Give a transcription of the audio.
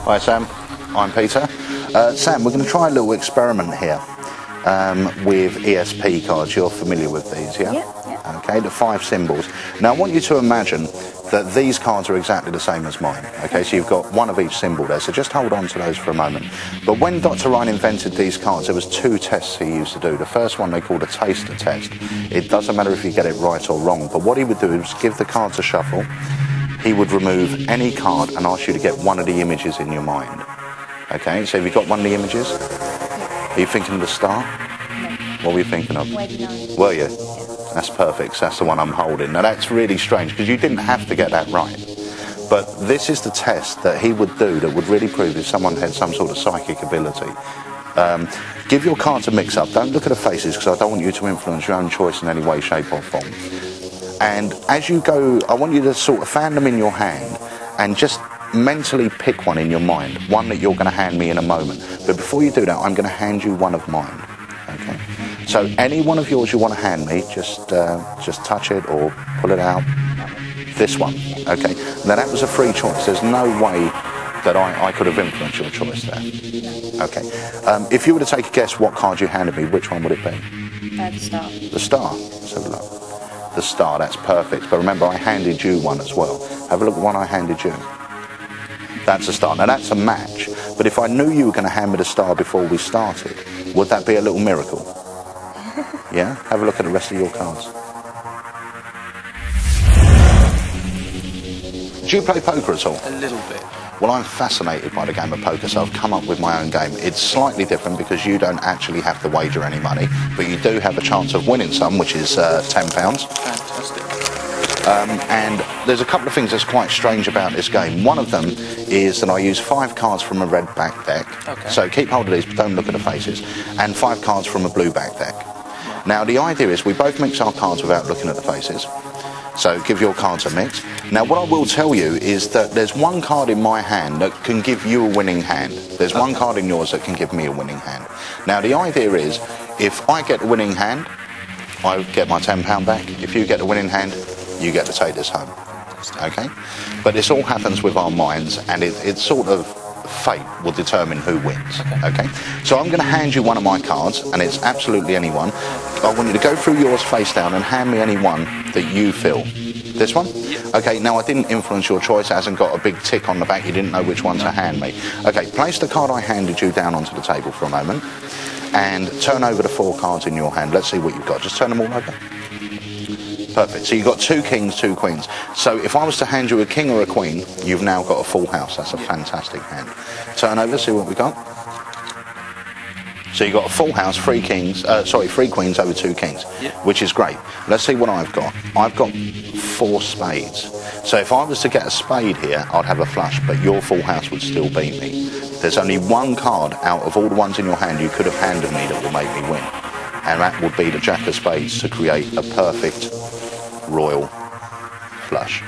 Hi Sam, I'm Peter. Sam, we're going to try a little experiment here with ESP cards. You're familiar with these, yeah? Yeah. Okay, the 5 symbols. Now I want you to imagine that these cards are exactly the same as mine. Okay, so you've got one of each symbol there, so just hold on to those for a moment. But when Dr. Ryan invented these cards, there was 2 tests he used to do. The first one they called a taster test. It doesn't matter if you get it right or wrong, but what he would do is give the cards a shuffle. He would remove any card and ask you to get one of the images in your mind. Okay, so have you got one of the images? Are you thinking of the star? No. What were you thinking of? Were you? That's perfect, so that's the one I'm holding. Now that's really strange because you didn't have to get that right. But this is the test that he would do that would really prove if someone had some sort of psychic ability. Give your cards a mix up. Don't look at the faces because I don't want you to influence your own choice in any way, shape or form. And as you go, I want you to sort of fan them in your hand and just mentally pick one in your mind, one that you're going to hand me in a moment. But before you do that, I'm going to hand you one of mine. Okay? So any one of yours you want to hand me, just touch it or pull it out. This one. Okay? Now that was a free choice. There's no way that I could have influenced your choice there. Okay. If you were to take a guess what card you handed me, which one would it be? The star. The star. Let's have a look. The star, that's perfect. But remember, I handed you one as well. Have a look at one I handed you. That's a star. Now that's a match. But if I knew you were going to hand me the star before we started, would that be a little miracle? Yeah? Have a look at the rest of your cards. Do you play poker at all? A little bit. Well, I'm fascinated by the game of poker, so I've come up with my own game. It's slightly different because you don't actually have to wager any money, but you do have a chance of winning some, which is £10. Fantastic. And there's a couple of things that's quite strange about this game. One of them is that I use 5 cards from a red back deck. Okay. So keep hold of these, but don't look at the faces. And 5 cards from a blue back deck. Now, the idea is we both mix our cards without looking at the faces. So give your cards a mix. Now what I will tell you is that there's one card in my hand that can give you a winning hand. There's one card in yours that can give me a winning hand. Now the idea is, if I get the winning hand, I get my £10 back. If you get the winning hand, you get to take this home. Okay? But this all happens with our minds, and it's sort of fate will determine who wins. Okay? So I'm going to hand you one of my cards, and it's absolutely any one. I want you to go through yours face down and hand me any one that you feel. This one? Yeah. Okay, now I didn't influence your choice. It hasn't got a big tick on the back. You didn't know which one to hand me. Okay, place the card I handed you down onto the table for a moment and turn over the 4 cards in your hand. Let's see what you've got. Just turn them all over. Perfect. So you've got 2 kings, 2 queens. So if I was to hand you a king or a queen, you've now got a full house. That's a fantastic hand. Turn over, see what we got. So you've got a full house, 3 queens over 2 kings, which is great. Let's see what I've got. I've got 4 spades. So if I was to get a spade here, I'd have a flush, but your full house would still beat me. There's only one card out of all the ones in your hand you could have handed me that will make me win. And that would be the Jack of Spades to create a perfect royal flush.